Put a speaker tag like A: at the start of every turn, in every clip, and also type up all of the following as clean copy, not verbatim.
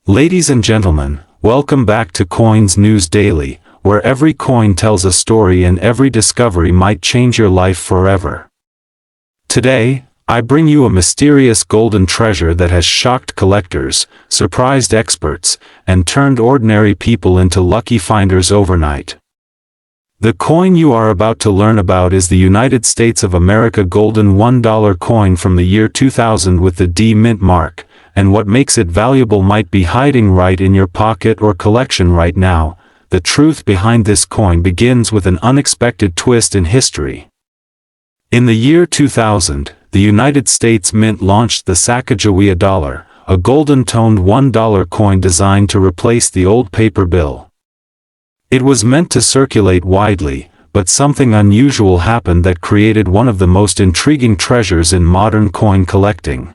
A: Ladies and gentlemen, welcome back to Coins News Daily, where every coin tells a story and every discovery might change your life forever. Today, I bring you a mysterious golden treasure that has shocked collectors, surprised experts, and turned ordinary people into lucky finders overnight. The coin you are about to learn about is the United States of America golden $1 coin from the year 2000 with the D Mint mark, and what makes it valuable might be hiding right in your pocket or collection right now. The truth behind this coin begins with an unexpected twist in history. In the year 2000, the United States Mint launched the Sacagawea dollar, a golden-toned $1 coin designed to replace the old paper bill. It was meant to circulate widely, but something unusual happened that created one of the most intriguing treasures in modern coin collecting.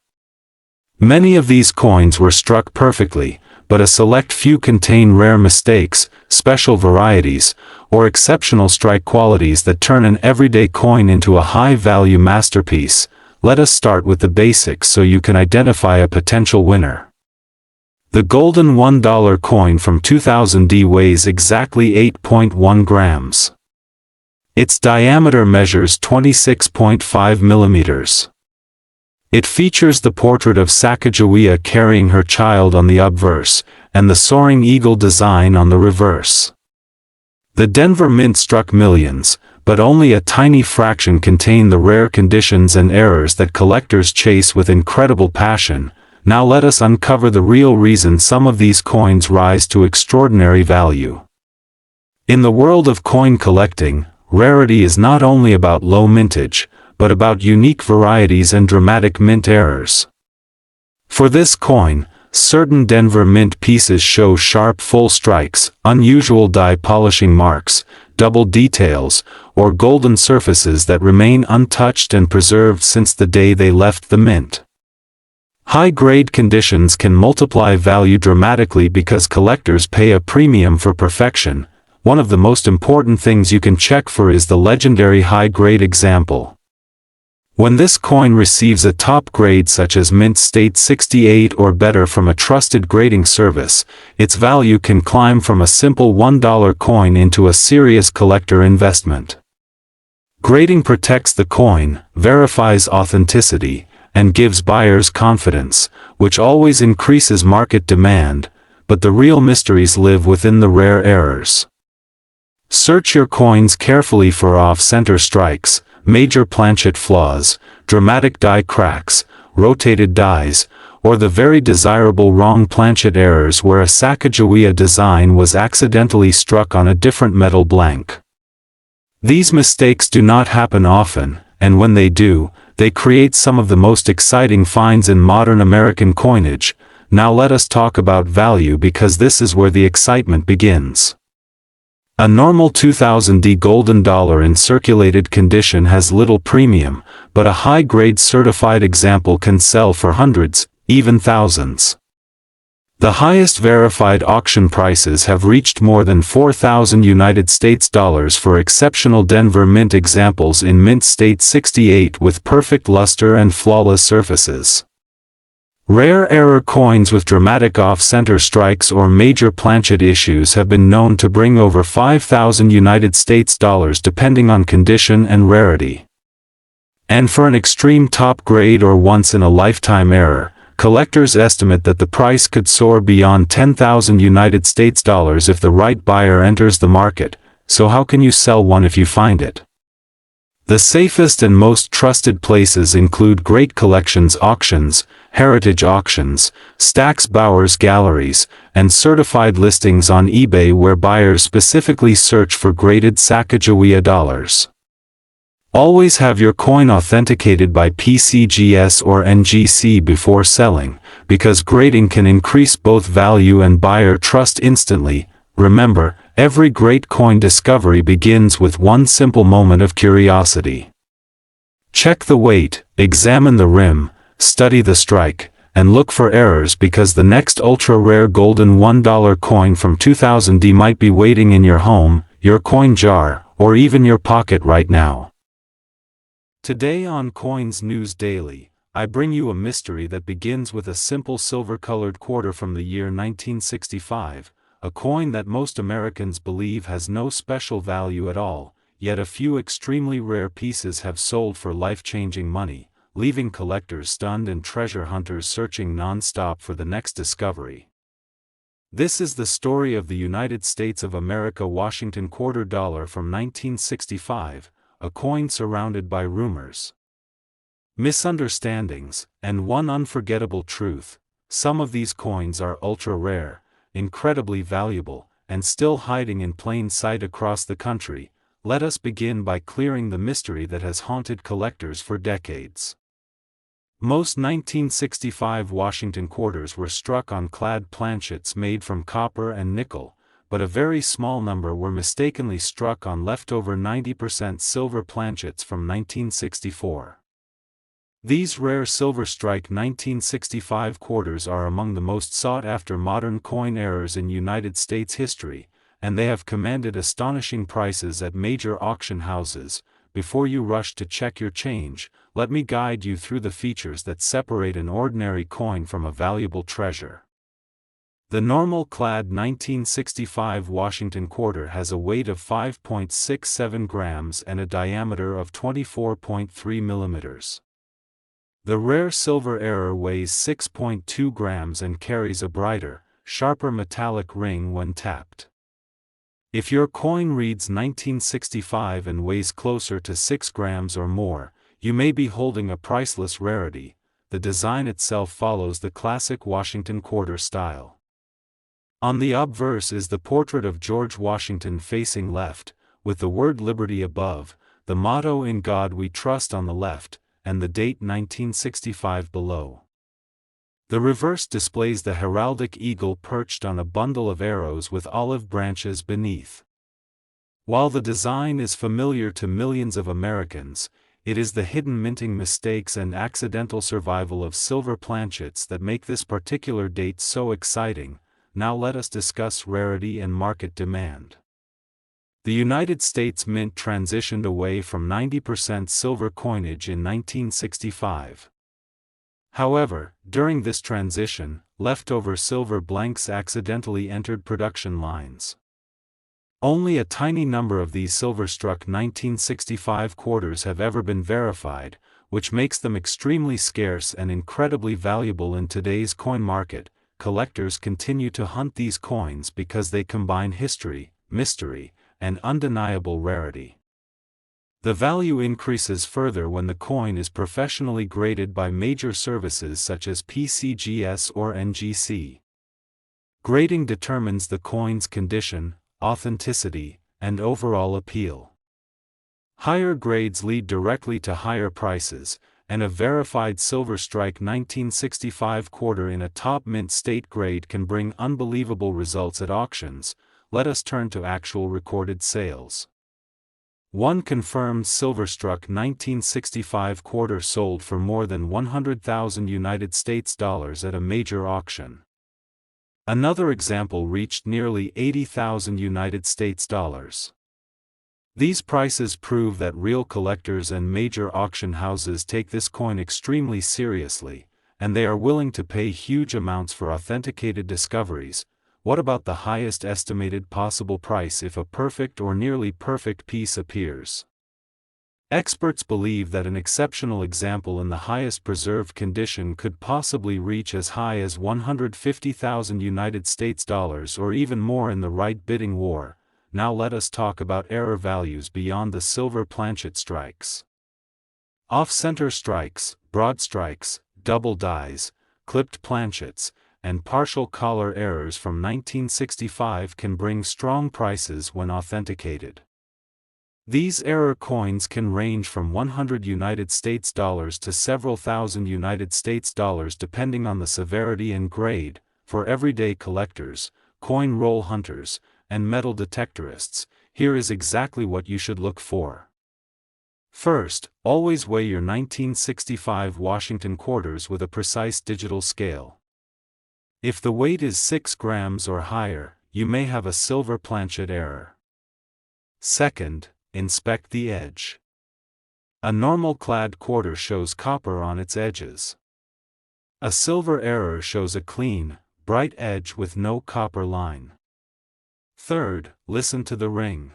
A: Many of these coins were struck perfectly, but a select few contain rare mistakes, special varieties, or exceptional strike qualities that turn an everyday coin into a high-value masterpiece. Let us start with the basics so you can identify a potential winner. The golden $1 coin from 2000 weighs exactly 8.1 grams. Its diameter measures 26.5 millimeters. It features the portrait of Sacagawea carrying her child on the obverse, and the soaring eagle design on the reverse. The Denver Mint struck millions, but only a tiny fraction contain the rare conditions and errors that collectors chase with incredible passion. Now let us uncover the real reason some of these coins rise to extraordinary value. In the world of coin collecting, rarity is not only about low mintage, but about unique varieties and dramatic mint errors. For this coin, certain Denver Mint pieces show sharp full strikes, unusual die polishing marks, double details, or golden surfaces that remain untouched and preserved since the day they left the mint. High-grade conditions can multiply value dramatically because collectors pay a premium for perfection. One of the most important things you can check for is the legendary high-grade example. When this coin receives a top grade such as Mint State 68 or better from a trusted grading service, its value can climb from a simple $1 coin into a serious collector investment. Grading protects the coin, verifies authenticity, and gives buyers confidence, which always increases market demand, but the real mysteries live within the rare errors. Search your coins carefully for off-center strikes, major planchet flaws, dramatic die cracks, rotated dies, or the very desirable wrong planchet errors where a Sacagawea design was accidentally struck on a different metal blank. These mistakes do not happen often, and when they do, they create some of the most exciting finds in modern American coinage. Now let us talk about value because this is where the excitement begins. A normal 2000 golden dollar in circulated condition has little premium, but a high-grade certified example can sell for hundreds, even thousands. The highest verified auction prices have reached more than 4,000 United States dollars for exceptional Denver Mint examples in Mint State 68 with perfect luster and flawless surfaces. Rare error coins with dramatic off-center strikes or major planchet issues have been known to bring over 5,000 United States dollars depending on condition and rarity. And for an extreme top grade or once-in-a-lifetime error, collectors estimate that the price could soar beyond 10,000 United States dollars if the right buyer enters the market. So how can you sell one if you find it? The safest and most trusted places include Great Collections auctions, heritage auctions, Stack's Bowers galleries, and certified listings on eBay where buyers specifically search for graded Sacagawea dollars. Always have your coin authenticated by PCGS or NGC before selling, because grading can increase both value and buyer trust instantly. Remember, every great coin discovery begins with one simple moment of curiosity. Check the weight, examine the rim, study the strike, and look for errors because the next ultra-rare golden $1 coin from 2000 might be waiting in your home, your coin jar, or even your pocket right now. Today on Coins News Daily, I bring you a mystery that begins with a simple silver-colored quarter from the year 1965, a coin that most Americans believe has no special value at all, yet a few extremely rare pieces have sold for life-changing money, leaving collectors stunned and treasure hunters searching non-stop for the next discovery. This is the story of the United States of America Washington quarter dollar from 1965, a coin surrounded by rumors, misunderstandings, and one unforgettable truth: some of these coins are ultra-rare, incredibly valuable, and still hiding in plain sight across the country. Let us begin by clearing the mystery that has haunted collectors for decades. Most 1965 Washington quarters were struck on clad planchets made from copper and nickel, but a very small number were mistakenly struck on leftover 90% silver planchets from 1964. These rare silver-strike 1965 quarters are among the most sought-after modern coin errors in United States history, and they have commanded astonishing prices at major auction houses. Before you rush to check your change, let me guide you through the features that separate an ordinary coin from a valuable treasure. The normal clad 1965 Washington quarter has a weight of 5.67 grams and a diameter of 24.3 millimeters. The rare silver error weighs 6.2 grams and carries a brighter, sharper metallic ring when tapped. If your coin reads 1965 and weighs closer to 6 grams or more, you may be holding a priceless rarity. The design itself follows the classic Washington quarter style. On the obverse is the portrait of George Washington facing left, with the word Liberty above, the motto "In God We Trust" on the left, and the date 1965 below. The reverse displays the heraldic eagle perched on a bundle of arrows with olive branches beneath. While the design is familiar to millions of Americans, it is the hidden minting mistakes and accidental survival of silver planchets that make this particular date so exciting. Now let us discuss rarity and market demand. The United States Mint transitioned away from 90% silver coinage in 1965. However, during this transition, leftover silver blanks accidentally entered production lines. Only a tiny number of these silver-struck 1965 quarters have ever been verified, which makes them extremely scarce and incredibly valuable in today's coin market. Collectors continue to hunt these coins because they combine history, mystery, and undeniable rarity. The value increases further when the coin is professionally graded by major services such as PCGS or NGC. Grading determines the coin's condition, authenticity, and overall appeal. Higher grades lead directly to higher prices, and a verified silver-strike 1965 quarter in a top mint state grade can bring unbelievable results at auctions. Let us turn to actual recorded sales. One confirmed silver-struck 1965 quarter sold for more than 100,000 United States dollars at a major auction. Another example reached nearly 80,000 United States dollars. These prices prove that real collectors and major auction houses take this coin extremely seriously, and they are willing to pay huge amounts for authenticated discoveries. What about the highest estimated possible price if a perfect or nearly perfect piece appears? Experts believe that an exceptional example in the highest preserved condition could possibly reach as high as 150,000 United States dollars or even more in the right bidding war. Now let us talk about error values beyond the silver planchet strikes. Off-center strikes, broad strikes, double dies, clipped planchets, and partial collar errors from 1965 can bring strong prices when authenticated. These error coins can range from 100 United States dollars to several thousand United States dollars depending on the severity and grade. For everyday collectors, coin roll hunters, and metal detectorists, here is exactly what you should look for. First, always weigh your 1965 Washington quarters with a precise digital scale. If the weight is 6 grams or higher, you may have a silver planchet error. Second, inspect the edge. A normal clad quarter shows copper on its edges. A silver error shows a clean, bright edge with no copper line. Third, listen to the ring.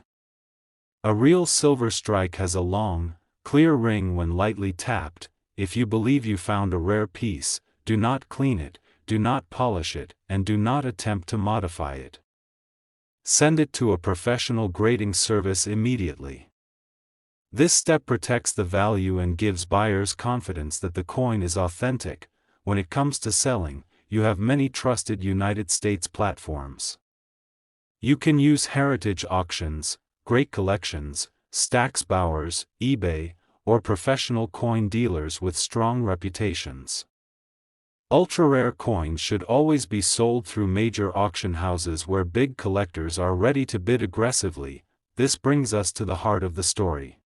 A: A real silver strike has a long, clear ring when lightly tapped. If you believe you found a rare piece, do not clean it, do not polish it, and do not attempt to modify it. Send it to a professional grading service immediately. This step protects the value and gives buyers confidence that the coin is authentic. When it comes to selling, you have many trusted United States platforms. You can use heritage auctions, great collections, Stax Bowers, eBay, or professional coin dealers with strong reputations. Ultra-rare coins should always be sold through major auction houses where big collectors are ready to bid aggressively. This brings us to the heart of the story.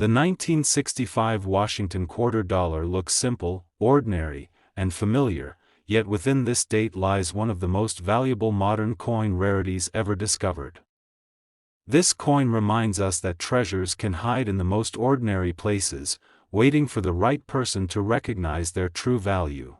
A: The 1965 Washington quarter dollar looks simple, ordinary, and familiar, yet within this date lies one of the most valuable modern coin rarities ever discovered. This coin reminds us that treasures can hide in the most ordinary places, waiting for the right person to recognize their true value.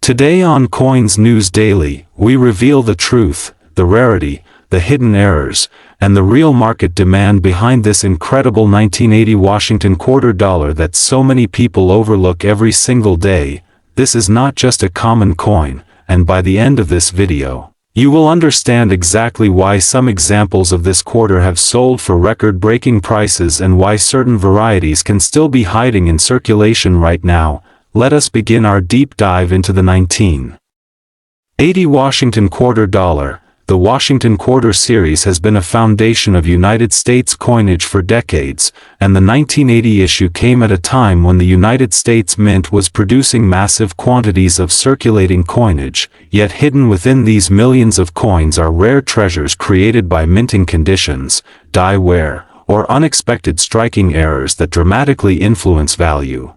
A: Today on Coins News Daily, we reveal the truth, the rarity, the hidden errors, and the real market demand behind this incredible 1980 Washington quarter dollar that so many people overlook every single day. This is not just a common coin, and by the end of this video, you will understand exactly why some examples of this quarter have sold for record-breaking prices and why certain varieties can still be hiding in circulation right now. Let us begin our deep dive into the 1980 Washington quarter dollar. The Washington Quarter Series has been a foundation of United States coinage for decades, and the 1980 issue came at a time when the United States Mint was producing massive quantities of circulating coinage, yet hidden within these millions of coins are rare treasures created by minting conditions, die wear, or unexpected striking errors that dramatically influence value.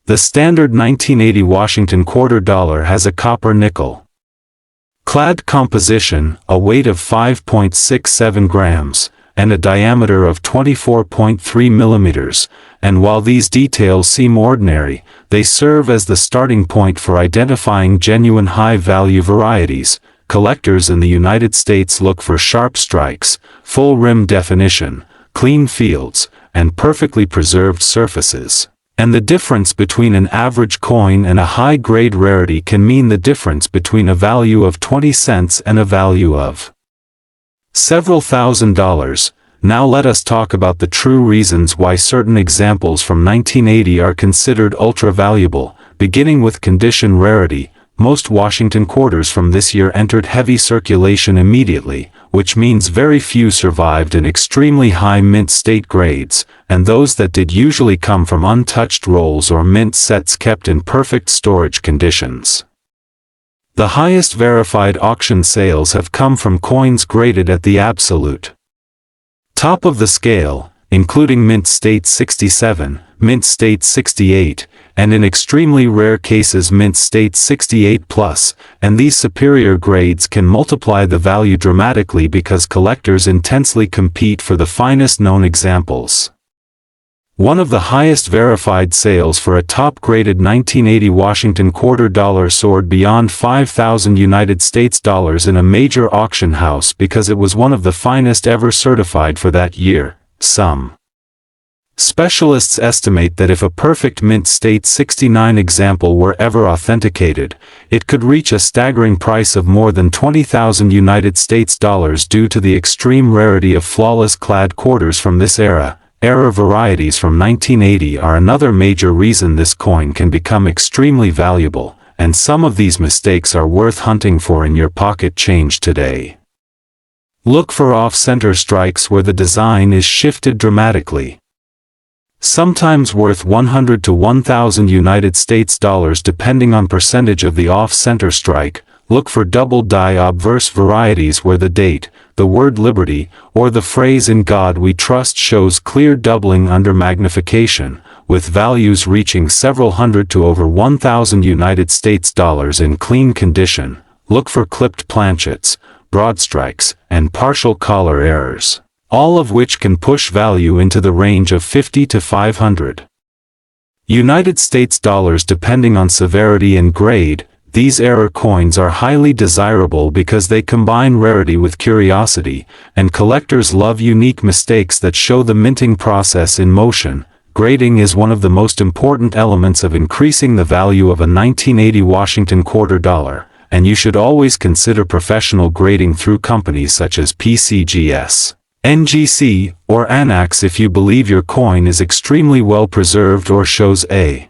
A: The standard 1980 Washington quarter dollar has a copper nickel clad composition, a weight of 5.67 grams, and a diameter of 24.3 millimeters, and while these details seem ordinary, they serve as the starting point for identifying genuine high-value varieties. Collectors in the United States look for sharp strikes, full rim definition, clean fields, and perfectly preserved surfaces. And the difference between an average coin and a high-grade rarity can mean the difference between a value of 20 cents and a value of several $1,000s. Now let us talk about the true reasons why certain examples from 1980 are considered ultra-valuable. Beginning with condition rarity, most Washington quarters from this year entered heavy circulation immediately, which means very few survived in extremely high mint state grades, and those that did usually come from untouched rolls or mint sets kept in perfect storage conditions. The highest verified auction sales have come from coins graded at the absolute top of the scale, including mint state 67, mint state 68, and in extremely rare cases mint state 68+, and these superior grades can multiply the value dramatically because collectors intensely compete for the finest known examples. One of the highest verified sales for a top-graded 1980 Washington quarter dollar soared beyond 5,000 United States dollars in a major auction house because it was one of the finest ever certified for that year. Some specialists estimate that if a perfect mint state 69 example were ever authenticated, it could reach a staggering price of more than 20,000 United States dollars due to the extreme rarity of flawless clad quarters from this era. Error varieties from 1980 are another major reason this coin can become extremely valuable, and some of these mistakes are worth hunting for in your pocket change today. Look for off-center strikes where the design is shifted dramatically. Sometimes worth 100 to 1,000 United States dollars depending on percentage of the off-center strike. Look for double die obverse varieties where the date, the word liberty, or the phrase in God we trust shows clear doubling under magnification, with values reaching several hundred to over 1,000 United States dollars in clean condition. Look for clipped planchets, broad strikes, and partial collar errors. all of which can push value into the range of 50 to 500 United States dollars depending on severity and grade. These error coins are highly desirable because they combine rarity with curiosity, and collectors love unique mistakes that show the minting process in motion. Grading is one of the most important elements of increasing the value of a 1980 Washington quarter dollar, and you should always consider professional grading through companies such as PCGS, NGC, or Anax if you believe your coin is extremely well preserved or shows a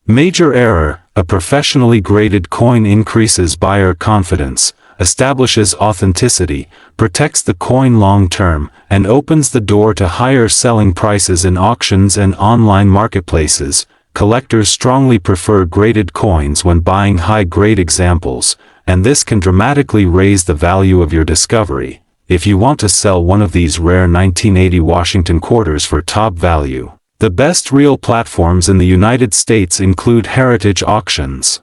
A: major error. A professionally graded coin increases buyer confidence, establishes authenticity, protects the coin long-term, and opens the door to higher selling prices in auctions and online marketplaces. Collectors strongly prefer graded coins when buying high-grade examples, and this can dramatically raise the value of your discovery. If you want to sell one of these rare 1980 Washington quarters for top value, the best real platforms in the United States include heritage auctions,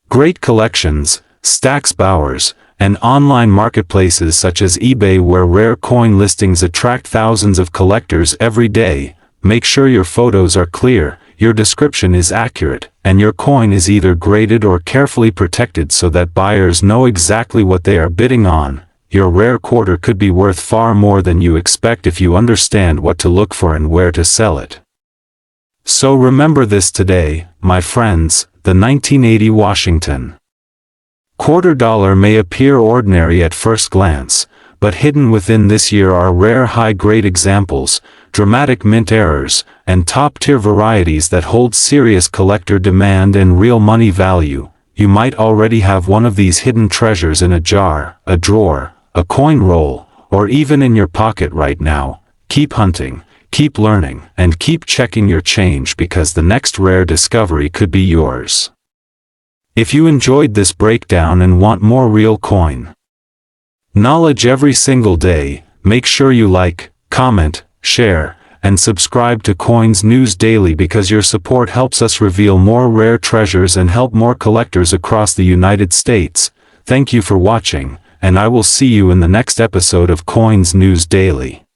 A: great collections, Stax Bowers, and online marketplaces such as eBay where rare coin listings attract thousands of collectors every day. Make sure your photos are clear, your description is accurate, and your coin is either graded or carefully protected so that buyers know exactly what they are bidding on. Your rare quarter could be worth far more than you expect if you understand what to look for and where to sell it. So remember this today, my friends, the 1980 Washington quarter dollar may appear ordinary at first glance, but hidden within this year are rare high-grade examples, dramatic mint errors, and top-tier varieties that hold serious collector demand and real money value. You might already have one of these hidden treasures in a jar, a drawer, a coin roll, or even in your pocket right now. Keep hunting, keep learning, and keep checking your change because the next rare discovery could be yours. If you enjoyed this breakdown and want more real coin knowledge every single day, make sure you like, comment, share, and subscribe to Coins News Daily because your support helps us reveal more rare treasures and help more collectors across the United States. Thank you for watching, and I will see you in the next episode of Coins News Daily.